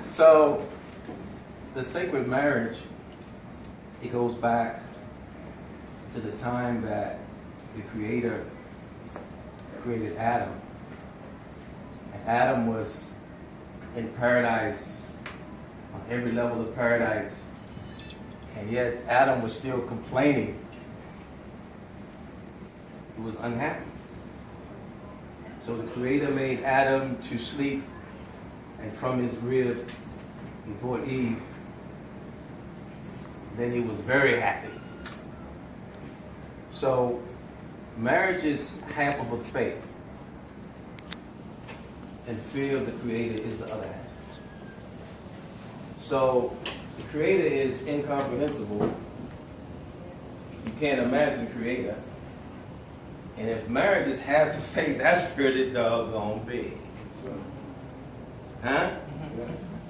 So, the sacred marriage, it goes back to the time that the Creator created Adam. And Adam was in paradise, on every level of paradise, and yet Adam was still complaining. He was unhappy. So the Creator made Adam to sleep, and from his rib he brought Eve. Then he was very happy. So marriage is half of a faith, and fear of the Creator is the other half. So the Creator is incomprehensible. You can't imagine the Creator. And if marriage is half the faith, that's pretty doggone big. Huh?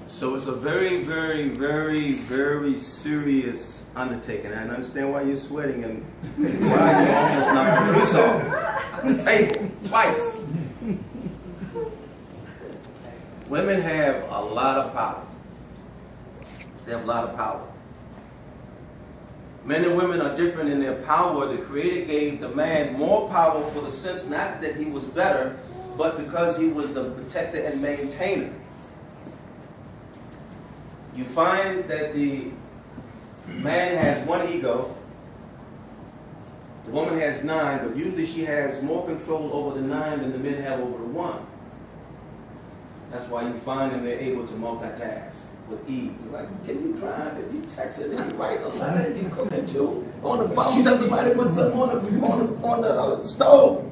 So it's a very, very, very, very serious undertaking. I understand why you're sweating and why you almost knocked the juice off the table twice. Women have a lot of power. They have a lot of power. Men and women are different in their power. The Creator gave the man more power for the sense not that he was better, but because he was the protector and maintainer. You find that the man has one ego, the woman has 9, but usually she has more control over the 9 than the men have over the 1. That's why you find them they're able to multitask with ease. Like, can you drive? Can you text it? Can you write a letter? Can you cook it too? On the phone, tell somebody put something on the stove.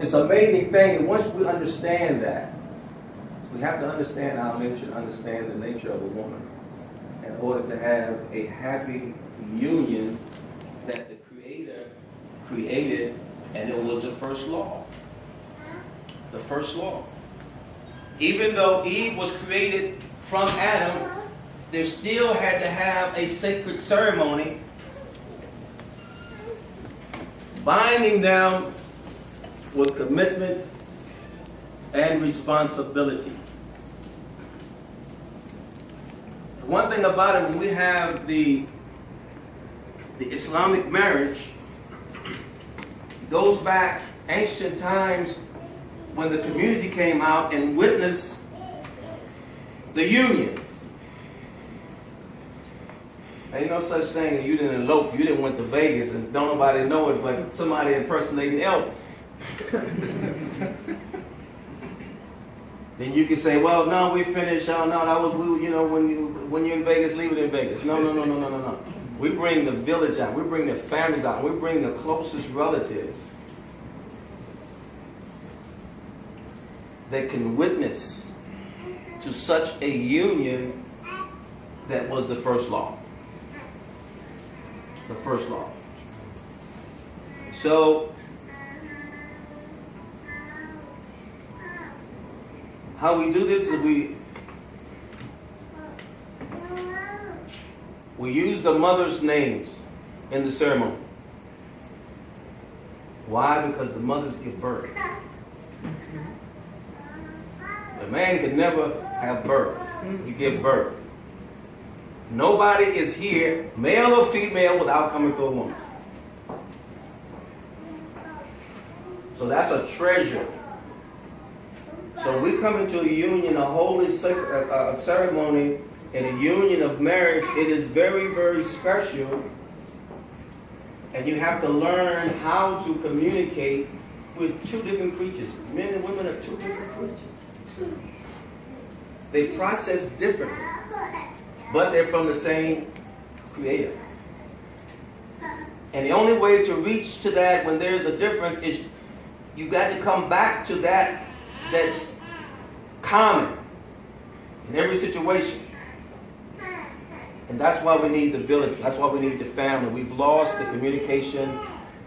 It's an amazing thing, and once we understand that, we have to understand our nature, understand the nature of a woman in order to have a happy union that the Creator created, and it was the first law. The first law. Even though Eve was created from Adam, they still had to have a sacred ceremony binding them with commitment and responsibility. The one thing about it, when we have the Islamic marriage, it goes back ancient times when the community came out and witnessed the union. Ain't no such thing as you didn't elope, you didn't went to Vegas and don't nobody know it but somebody impersonating Elvis. Then you can say, well, no, we finished. Oh, no, that was, when you're in Vegas, leave it in Vegas. No. We bring the village out. We bring the families out. We bring the closest relatives that can witness to such a union that was the first law. The first law. So, how we do this is we use the mother's names in the ceremony. Why? Because the mothers give birth. A man can never have birth. You give birth. Nobody is here, male or female, without coming through a woman. So that's a treasure. So we come into a union, a holy ceremony, and a union of marriage. It is very, very special. And you have to learn how to communicate with two different creatures. Men and women are two different creatures. They process differently, but they're from the same Creator. And the only way to reach to that when there's a difference is you got to come back to that's common in every situation. And that's why we need the village. That's why we need the family. We've lost the communication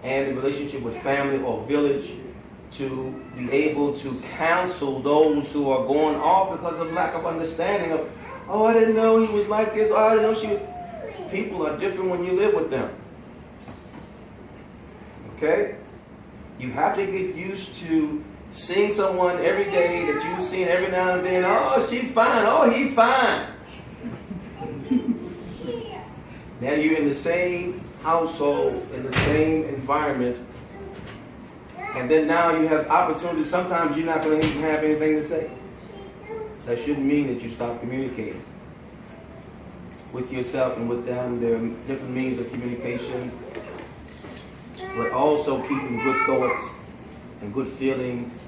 and the relationship with family or village to be able to counsel those who are going off because of lack of understanding of, oh, I didn't know he was like this. Oh, I didn't know she was. People are different when you live with them. Okay? You have to get used to seeing someone every day that you've seen every now and then, oh, she fine, oh, he fine. Now you're in the same household, in the same environment, and then now you have opportunities. Sometimes you're not going to even have anything to say. That shouldn't mean that you stop communicating with yourself and with them. There are different means of communication, but also keeping good thoughts and good feelings.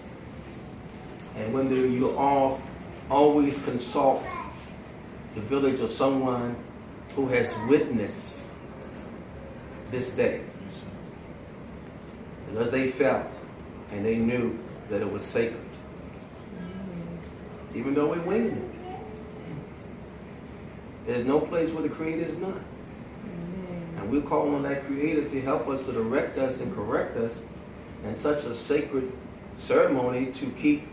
And when you're off, always consult the village or someone who has witnessed this day, because they felt and they knew that it was sacred, even though we're waiting it. There's no place where the Creator is not. And we're calling on that Creator to help us, to direct us and correct us in such a sacred ceremony, to keep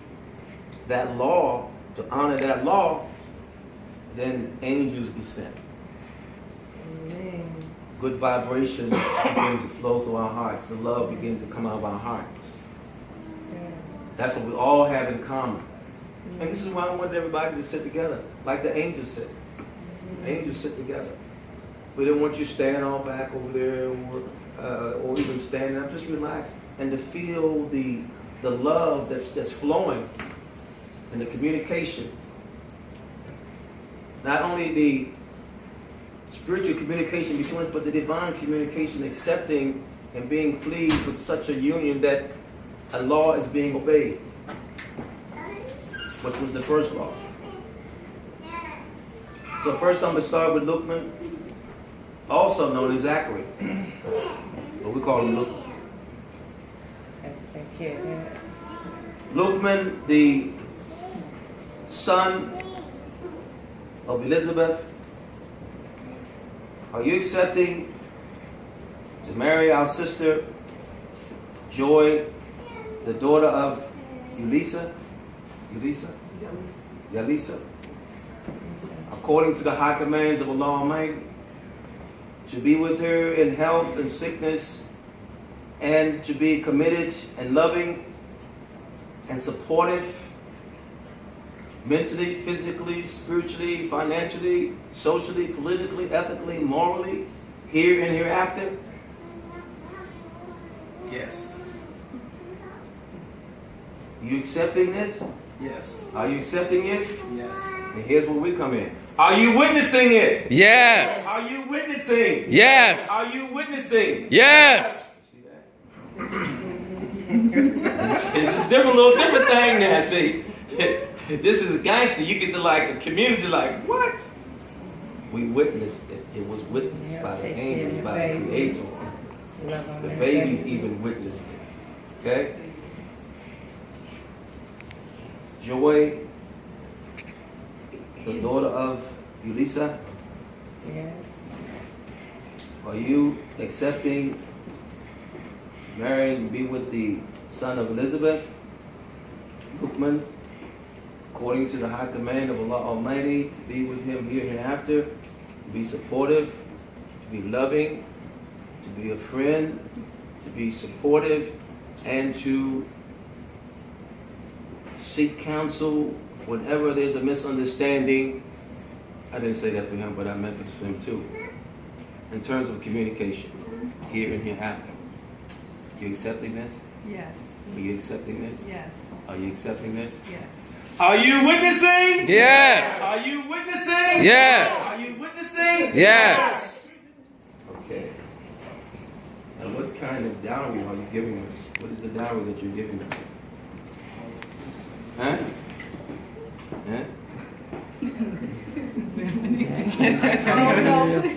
that law, to honor that law. Then angels descend. Good vibrations begin to flow through our hearts. The love begins to come out of our hearts. That's what we all have in common. And this is why I wanted everybody to sit together, like the angels sit. Angels sit together. We don't want you standing all back over there, or even standing up. Just relax and to feel the love that's flowing and the communication. Not only the spiritual communication between us, but the divine communication, accepting and being pleased with such a union that a law is being obeyed, which was the first law. So first I'm going to start with Luqman, also known as Zachary, but we call him Luqman. Luqman, the son of Elizabeth, are you accepting to marry our sister Joy, the daughter of Yalisa, according to the high commands of Allah Almighty, to be with her in health and sickness, and to be committed and loving and supportive, mentally, physically, spiritually, financially, socially, politically, ethically, morally, here and hereafter? Yes. You accepting this? Yes. Are you accepting it? Yes. And here's where we come in. Are you witnessing it? Yes. Are you witnessing? Yes. Are you witnessing? Yes. See that? It's a little different thing now. See, this is gangster. You get to like the community, like what? We witnessed it. It was witnessed by the angels, by the Creator. The babies even witnessed it. Okay. Joy, the daughter of Yalisa. Yes. Are you accepting marrying and be with the son of Elizabeth, Luqman, according to the high command of Allah Almighty, to be with him here and hereafter, to be supportive, to be loving, to be a friend, to be supportive, and to seek counsel whenever there's a misunderstanding? I didn't say that for him, but I meant it for him too. In terms of communication, here and hereafter. Are you accepting this? Yes. Are you accepting this? Yes. Are you accepting this? Yes. Are you witnessing? Yes. Are you witnessing? Yes. Are you witnessing? Yes. Okay. Now what kind of dowry are you giving them? What is the dowry that you're giving them? Huh? Huh?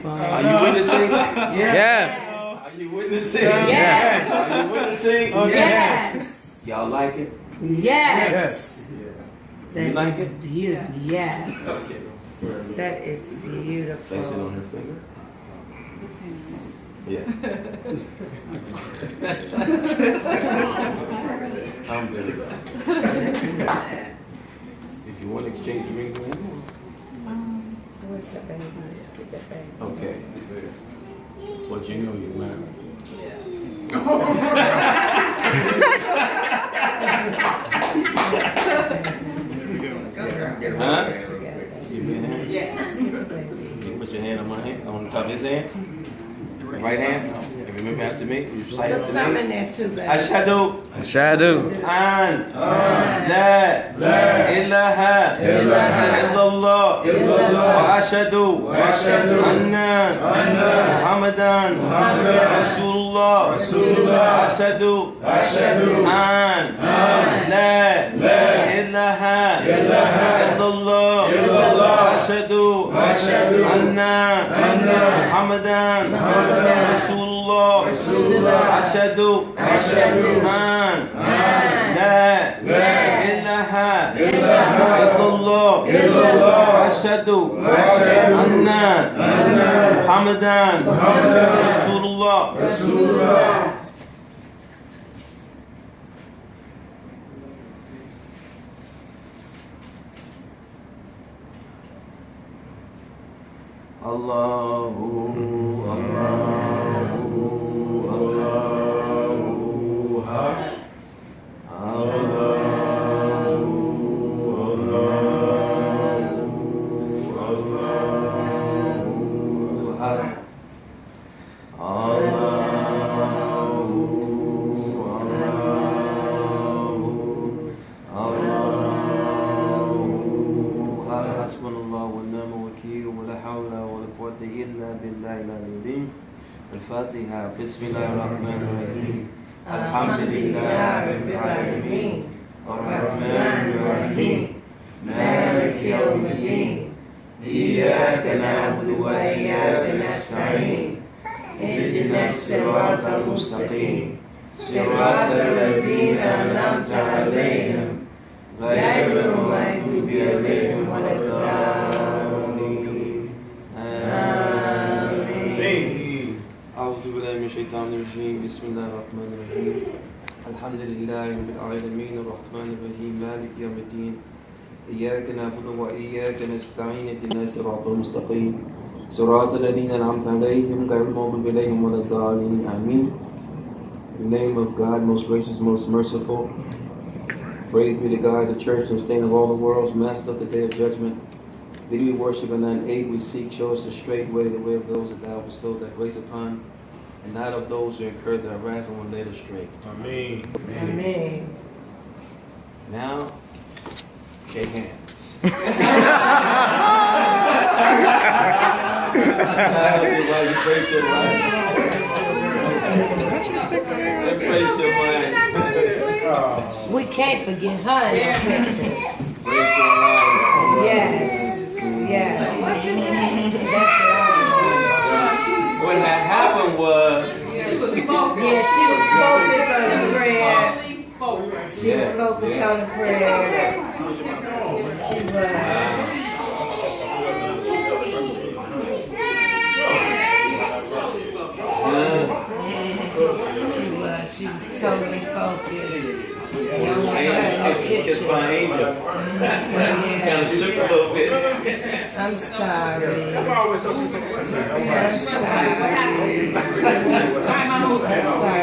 Are you witnessing? Yes. Are you witnessing? Yes. Are you witnessing? Yes. Y'all like it? Yes. You like is it? beautiful. Yes. Okay. That is beautiful. Place it on her finger. Yeah. I'm really glad. If you want to exchange the ring, What's the baby? Get that baby. okay. That's what you know you're married. Yeah. Huh? together. Give me a hand. Yes. You put your hand on my hand, on the top of his hand. Right hand. And remember after me. You say Put after some me. in there too, baby. Ashhadu Ashhadu an la ilaha illallah wa ashhadu anna Muhammadan Rasulullah. Ashhadu an la ilaha illallah wa ashhadu anna Muhammadan Rasulullah. Ashhadu an la ilaha illallah wa ashhadu anna Muhammadan Rasulullah. Allahu Haq. Hasbunallah wa ni'mal wakeel wa la hawla wa la quwwata illa billahi al-azim. Al-Fatiha. Bismillahirrahmanirrahim. Alhamdulillahi rabbil alamin. Ar-Rahmanir-Rahim. Maliki yawmiddin. Iyyaka na'budu wa iyyaka nasta'in. Ihdinas siratal mustaqim. Siratal ladzina an'amta 'alaihim. غير المغضوب عليهم ولا الضالين. آمين. أعوذ بالله من الشيطان الرجيم. بسم الله الرحمن الرحيم. الحمد لله رب العالمين الرحمن الرحيم مالك يوم الدين. إياك نعبد وإياك نستعين اهدنا الصراط المستقيم صراط الذين أنعمت عليهم غير المغضوب عليهم ولا الضالين. آمين. In the name of God, most gracious, most merciful. Praise be to God, the church and stain of all the worlds, master of the day of judgment. Thee we worship and thine aid we seek. Show us the straight way, the way of those that thou bestowed thy grace upon, and not of those who incurred thy wrath and were led astray. Amen. Amen. Now, shake hands. Praise your mind. We can't forget her in the pictures. Praise your mind. Yes. Yes. That's right. What had happened was, She was focused. Yeah, she was focused on the prayer. Totally focused. She was focused on the prayer. She was. She was totally focused. Kiss my angel. Kind of shook a little bit. I'm sorry. I'm sorry. I'm sorry.